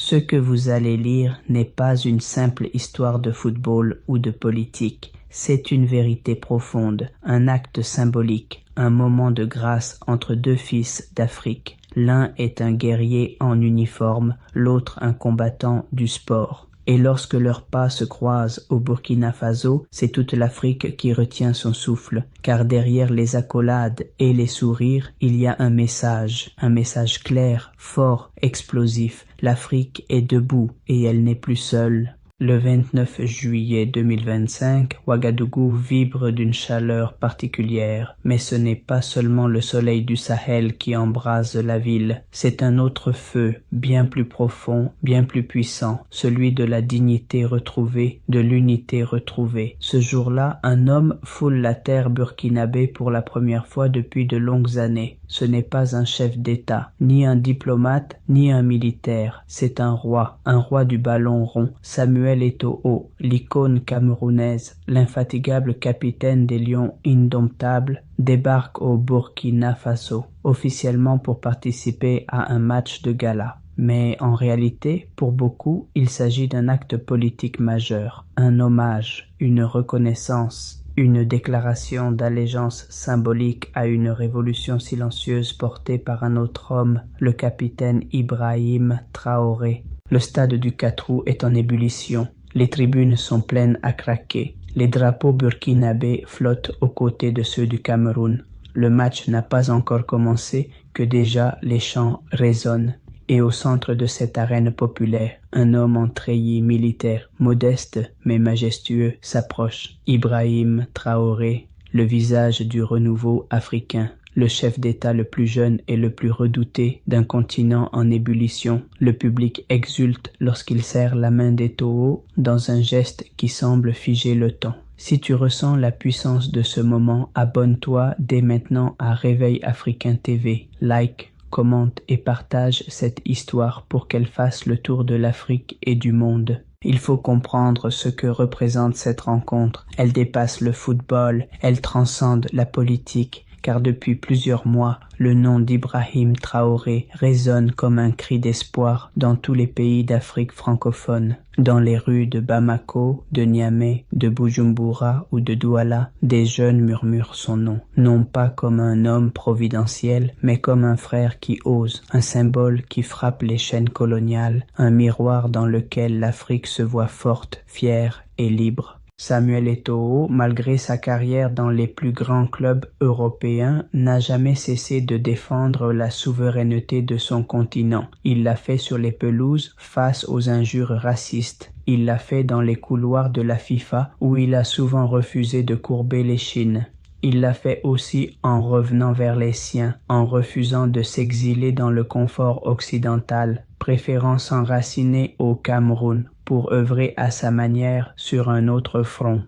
Ce que vous allez lire n'est pas une simple histoire de football ou de politique. C'est une vérité profonde, un acte symbolique, un moment de grâce entre deux fils d'Afrique. L'un est un guerrier en uniforme, l'autre un combattant du sport. Et lorsque leurs pas se croisent au Burkina Faso, c'est toute l'Afrique qui retient son souffle, car derrière les accolades et les sourires, il y a un message clair, fort, explosif. L'Afrique est debout et elle n'est plus seule. Le 29 juillet 2025, Ouagadougou vibre d'une chaleur particulière, mais ce n'est pas seulement le soleil du Sahel qui embrase la ville, c'est un autre feu, bien plus profond, bien plus puissant, celui de la dignité retrouvée, de l'unité retrouvée. Ce jour-là, un homme foule la terre burkinabé pour la première fois depuis de longues années. Ce n'est pas un chef d'État, ni un diplomate, ni un militaire, c'est un roi du ballon rond, Samuel Eto'o, l'icône camerounaise, l'infatigable capitaine des Lions indomptables, débarque au Burkina Faso, officiellement pour participer à un match de gala. Mais en réalité, pour beaucoup, il s'agit d'un acte politique majeur, un hommage, une reconnaissance, une déclaration d'allégeance symbolique à une révolution silencieuse portée par un autre homme, le capitaine Ibrahim Traoré. Le stade du 4 août est en ébullition. Les tribunes sont pleines à craquer. Les drapeaux burkinabés flottent aux côtés de ceux du Cameroun. Le match n'a pas encore commencé que déjà les chants résonnent. Et au centre de cette arène populaire, un homme en treillis militaire, modeste mais majestueux, s'approche. Ibrahim Traoré, le visage du renouveau africain, le chef d'État le plus jeune et le plus redouté d'un continent en ébullition. Le public exulte lorsqu'il serre la main d'Eto'o dans un geste qui semble figer le temps. Si tu ressens la puissance de ce moment, abonne-toi dès maintenant à Réveil Africain TV. Like, commente et partage cette histoire pour qu'elle fasse le tour de l'Afrique et du monde. Il faut comprendre ce que représente cette rencontre. Elle dépasse le football, elle transcende la politique, car depuis plusieurs mois, le nom d'Ibrahim Traoré résonne comme un cri d'espoir dans tous les pays d'Afrique francophone. Dans les rues de Bamako, de Niamey, de Bujumbura ou de Douala, des jeunes murmurent son nom, non pas comme un homme providentiel, mais comme un frère qui ose, un symbole qui frappe les chaînes coloniales, un miroir dans lequel l'Afrique se voit forte, fière et libre. Samuel Eto'o, malgré sa carrière dans les plus grands clubs européens, n'a jamais cessé de défendre la souveraineté de son continent. Il l'a fait sur les pelouses face aux injures racistes. Il l'a fait dans les couloirs de la FIFA où il a souvent refusé de courber l'échine. Il l'a fait aussi en revenant vers les siens, en refusant de s'exiler dans le confort occidental, préférant s'enraciner au Cameroun pour œuvrer à sa manière sur un autre front.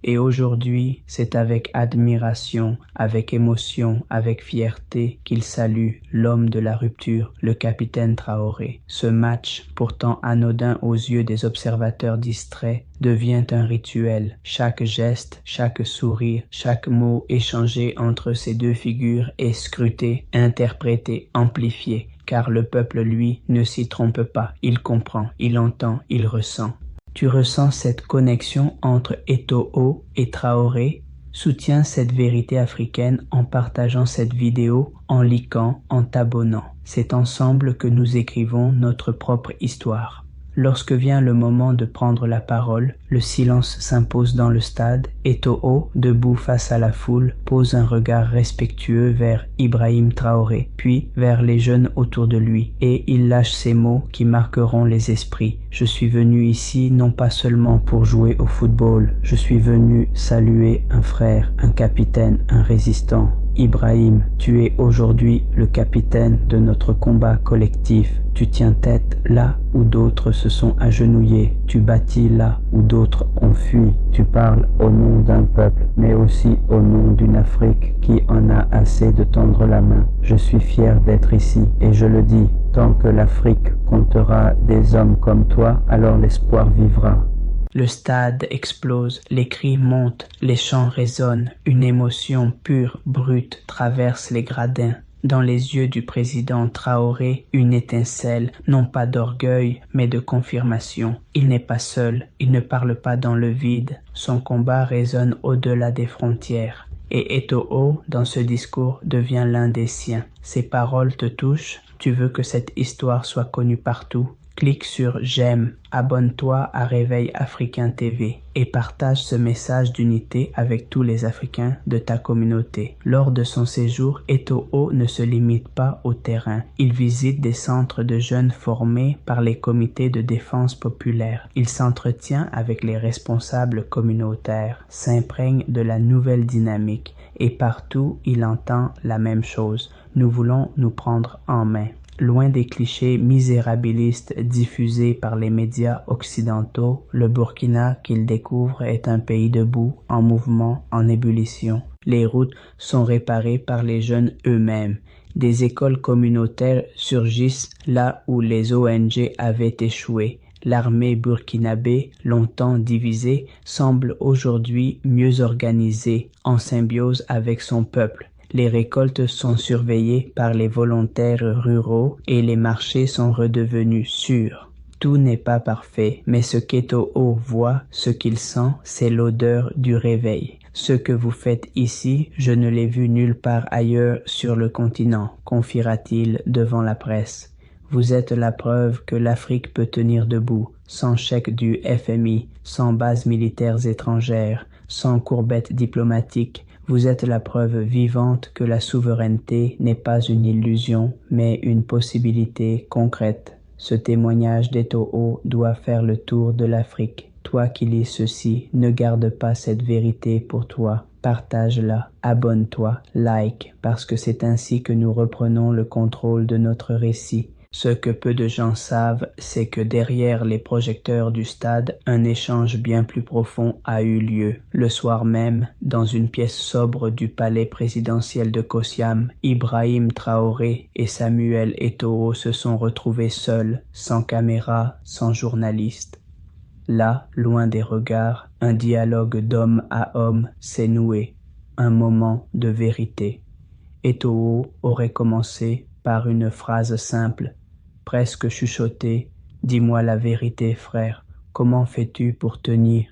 Et aujourd'hui, c'est avec admiration, avec émotion, avec fierté qu'il salue l'homme de la rupture, le capitaine Traoré. Ce match, pourtant anodin aux yeux des observateurs distraits, devient un rituel. Chaque geste, chaque sourire, chaque mot échangé entre ces deux figures est scruté, interprété, amplifié, car le peuple, lui, ne s'y trompe pas. Il comprend, il entend, il ressent. Tu ressens cette connexion entre Eto'o et Traoré? Soutiens cette vérité africaine en partageant cette vidéo, en likant, en t'abonnant. C'est ensemble que nous écrivons notre propre histoire. Lorsque vient le moment de prendre la parole, le silence s'impose dans le stade. Eto'o, debout face à la foule, pose un regard respectueux vers Ibrahim Traoré, puis vers les jeunes autour de lui, et il lâche ces mots qui marqueront les esprits. Je suis venu ici non pas seulement pour jouer au football, je suis venu saluer un frère, un capitaine, un résistant. Ibrahim, tu es aujourd'hui le capitaine de notre combat collectif. Tu tiens tête là où d'autres se sont agenouillés. Tu bâtis là où d'autres ont fui. Tu parles au nom d'un peuple, mais aussi au nom d'une Afrique qui en a assez de tendre la main. Je suis fier d'être ici et je le dis, tant que l'Afrique comptera des hommes comme toi, alors l'espoir vivra. Le stade explose, les cris montent, les chants résonnent, une émotion pure, brute traverse les gradins. Dans les yeux du président Traoré, une étincelle, non pas d'orgueil, mais de confirmation. Il n'est pas seul, il ne parle pas dans le vide, son combat résonne au-delà des frontières. Et Eto'o, dans ce discours, devient l'un des siens. Ses paroles te touchent, tu veux que cette histoire soit connue partout. Clique sur j'aime, abonne-toi à Réveil Africain TV et partage ce message d'unité avec tous les Africains de ta communauté. Lors de son séjour, Eto'o ne se limite pas au terrain. Il visite des centres de jeunes formés par les comités de défense populaire. Il s'entretient avec les responsables communautaires, s'imprègne de la nouvelle dynamique et partout il entend la même chose. Nous voulons nous prendre en main. Loin des clichés misérabilistes diffusés par les médias occidentaux, le Burkina qu'il découvre est un pays debout, en mouvement, en ébullition. Les routes sont réparées par les jeunes eux-mêmes. Des écoles communautaires surgissent là où les ONG avaient échoué. L'armée burkinabé, longtemps divisée, semble aujourd'hui mieux organisée, en symbiose avec son peuple. Les récoltes sont surveillées par les volontaires ruraux et les marchés sont redevenus sûrs. Tout n'est pas parfait, mais ce qu'Eto'o voit, ce qu'il sent, c'est l'odeur du réveil. Ce que vous faites ici, je ne l'ai vu nulle part ailleurs sur le continent, confiera-t-il devant la presse. Vous êtes la preuve que l'Afrique peut tenir debout, sans chèque du FMI, sans bases militaires étrangères, sans courbettes diplomatiques. Vous êtes la preuve vivante que la souveraineté n'est pas une illusion, mais une possibilité concrète. Ce témoignage d'Eto'o doit faire le tour de l'Afrique. Toi qui lis ceci, ne garde pas cette vérité pour toi. Partage-la, abonne-toi, like, parce que c'est ainsi que nous reprenons le contrôle de notre récit. Ce que peu de gens savent, c'est que derrière les projecteurs du stade, un échange bien plus profond a eu lieu. Le soir même, dans une pièce sobre du palais présidentiel de Kossiam, Ibrahim Traoré et Samuel Eto'o se sont retrouvés seuls, sans caméra, sans journaliste. Là, loin des regards, un dialogue d'homme à homme s'est noué, un moment de vérité. Eto'o aurait commencé par une phrase simple, presque chuchotée, « Dis-moi la vérité, frère, comment fais-tu pour tenir ?»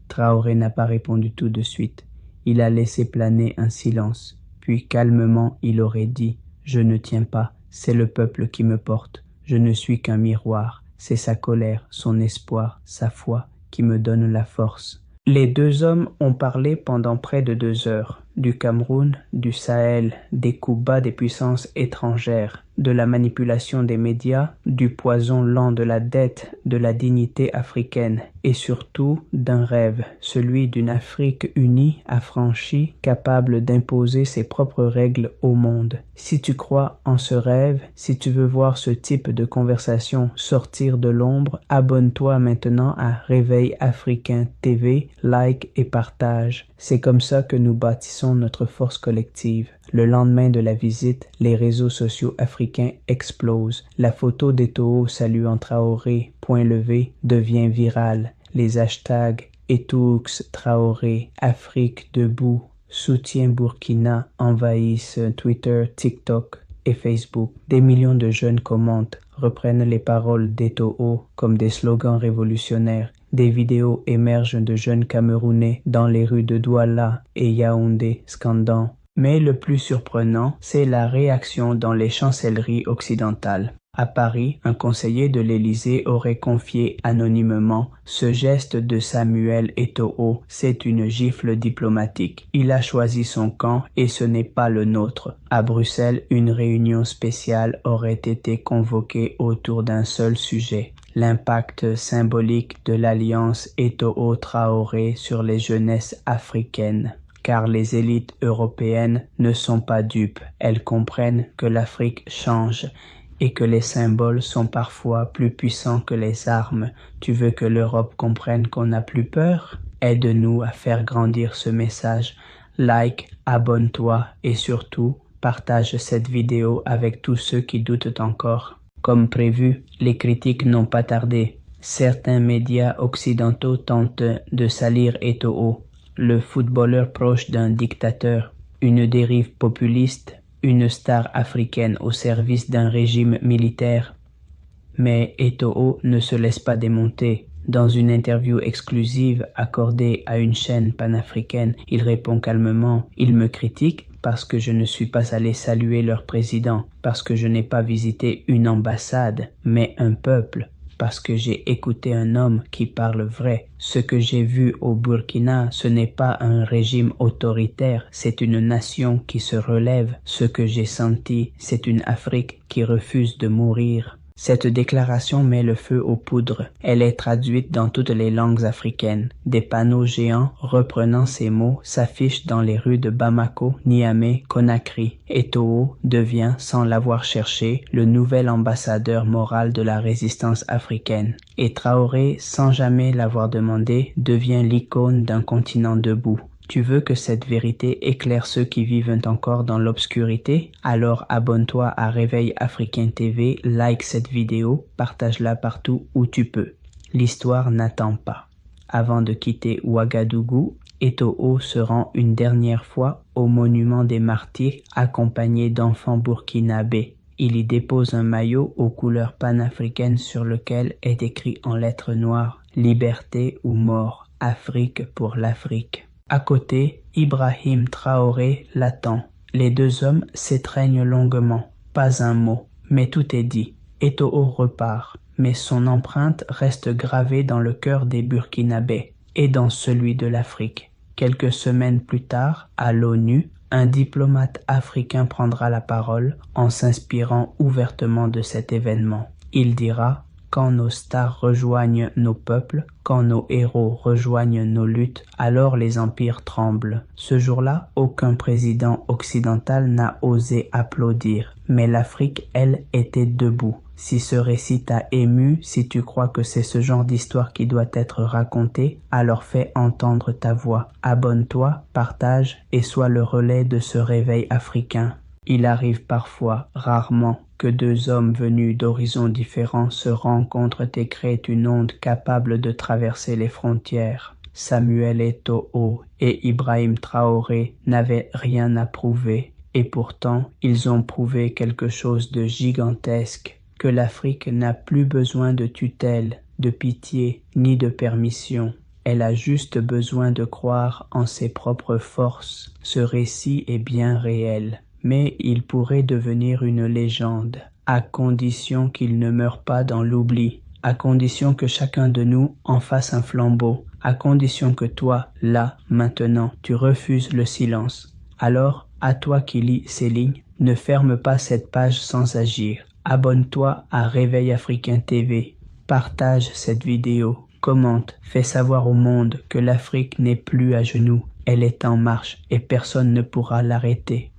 Traoré n'a pas répondu tout de suite. Il a laissé planer un silence, puis calmement il aurait dit, « Je ne tiens pas, c'est le peuple qui me porte, je ne suis qu'un miroir, c'est sa colère, son espoir, sa foi qui me donne la force. » Les deux hommes ont parlé pendant près de 2 heures, du Cameroun, du Sahel, des coups bas des puissances étrangères, de la manipulation des médias, du poison lent de la dette, de la dignité africaine, et surtout d'un rêve, celui d'une Afrique unie, affranchie, capable d'imposer ses propres règles au monde. Si tu crois en ce rêve, si tu veux voir ce type de conversation sortir de l'ombre, abonne-toi maintenant à Réveil Africain TV, like et partage. C'est comme ça que nous bâtissons notre force collective. Le lendemain de la visite, les réseaux sociaux africains explosent. La photo d'Eto'o saluant Traoré, point levé, devient virale. Les hashtags Etoux Traoré, Afrique debout, Soutien Burkina envahissent Twitter, TikTok et Facebook. Des millions de jeunes commentent, reprennent les paroles d'Eto'o comme des slogans révolutionnaires. Des vidéos émergent de jeunes Camerounais dans les rues de Douala et Yaoundé scandant. Mais le plus surprenant, c'est la réaction dans les chancelleries occidentales. À Paris, un conseiller de l'Élysée aurait confié anonymement « Ce geste de Samuel Eto'o, c'est une gifle diplomatique. Il a choisi son camp et ce n'est pas le nôtre. » À Bruxelles, une réunion spéciale aurait été convoquée autour d'un seul sujet. L'impact symbolique de l'alliance Eto'o-Traoré sur les jeunesses africaines. Car les élites européennes ne sont pas dupes, elles comprennent que l'Afrique change et que les symboles sont parfois plus puissants que les armes. Tu veux que l'Europe comprenne qu'on n'a plus peur? Aide-nous à faire grandir ce message. Like, abonne-toi et surtout, partage cette vidéo avec tous ceux qui doutent encore. Comme prévu, les critiques n'ont pas tardé. Certains médias occidentaux tentent de salir Eto'o, le footballeur proche d'un dictateur, une dérive populiste, une star africaine au service d'un régime militaire. Mais Eto'o ne se laisse pas démonter. Dans une interview exclusive accordée à une chaîne panafricaine, il répond calmement « Ils me critiquent parce que je ne suis pas allé saluer leur président, parce que je n'ai pas visité une ambassade, mais un peuple, parce que j'ai écouté un homme qui parle vrai. Ce que j'ai vu au Burkina, ce n'est pas un régime autoritaire, c'est une nation qui se relève. Ce que j'ai senti, c'est une Afrique qui refuse de mourir. » Cette déclaration met le feu aux poudres. Elle est traduite dans toutes les langues africaines. Des panneaux géants reprenant ces mots s'affichent dans les rues de Bamako, Niamey, Conakry. Eto'o devient, sans l'avoir cherché, le nouvel ambassadeur moral de la résistance africaine. Et Traoré, sans jamais l'avoir demandé, devient l'icône d'un continent debout. Tu veux que cette vérité éclaire ceux qui vivent encore dans l'obscurité? Alors abonne-toi à Réveil Africain TV, like cette vidéo, partage-la partout où tu peux. L'histoire n'attend pas. Avant de quitter Ouagadougou, Eto'o se rend une dernière fois au monument des martyrs accompagné d'enfants burkinabés. Il y dépose un maillot aux couleurs panafricaines sur lequel est écrit en lettres noires « Liberté ou mort, Afrique pour l'Afrique ». À côté, Ibrahim Traoré l'attend. Les deux hommes s'étreignent longuement. Pas un mot, mais tout est dit. Eto'o repart, mais son empreinte reste gravée dans le cœur des Burkinabés et dans celui de l'Afrique. Quelques semaines plus tard, à l'ONU, un diplomate africain prendra la parole en s'inspirant ouvertement de cet événement. Il dira « Quand nos stars rejoignent nos peuples, quand nos héros rejoignent nos luttes, alors les empires tremblent. » Ce jour-là, aucun président occidental n'a osé applaudir, mais l'Afrique, elle, était debout. Si ce récit t'a ému, si tu crois que c'est ce genre d'histoire qui doit être racontée, alors fais entendre ta voix. Abonne-toi, partage et sois le relais de ce réveil africain. Il arrive parfois, rarement, que deux hommes venus d'horizons différents se rencontrent et créent une onde capable de traverser les frontières. Samuel Eto'o et Ibrahim Traoré n'avaient rien à prouver, et pourtant ils ont prouvé quelque chose de gigantesque, que l'Afrique n'a plus besoin de tutelle, de pitié, ni de permission. Elle a juste besoin de croire en ses propres forces. Ce récit est bien réel. Mais il pourrait devenir une légende, à condition qu'il ne meure pas dans l'oubli, à condition que chacun de nous en fasse un flambeau, à condition que toi, là, maintenant, tu refuses le silence. Alors, à toi qui lis ces lignes, ne ferme pas cette page sans agir. Abonne-toi à Réveil Africain TV, partage cette vidéo, commente, fais savoir au monde que l'Afrique n'est plus à genoux, elle est en marche et personne ne pourra l'arrêter.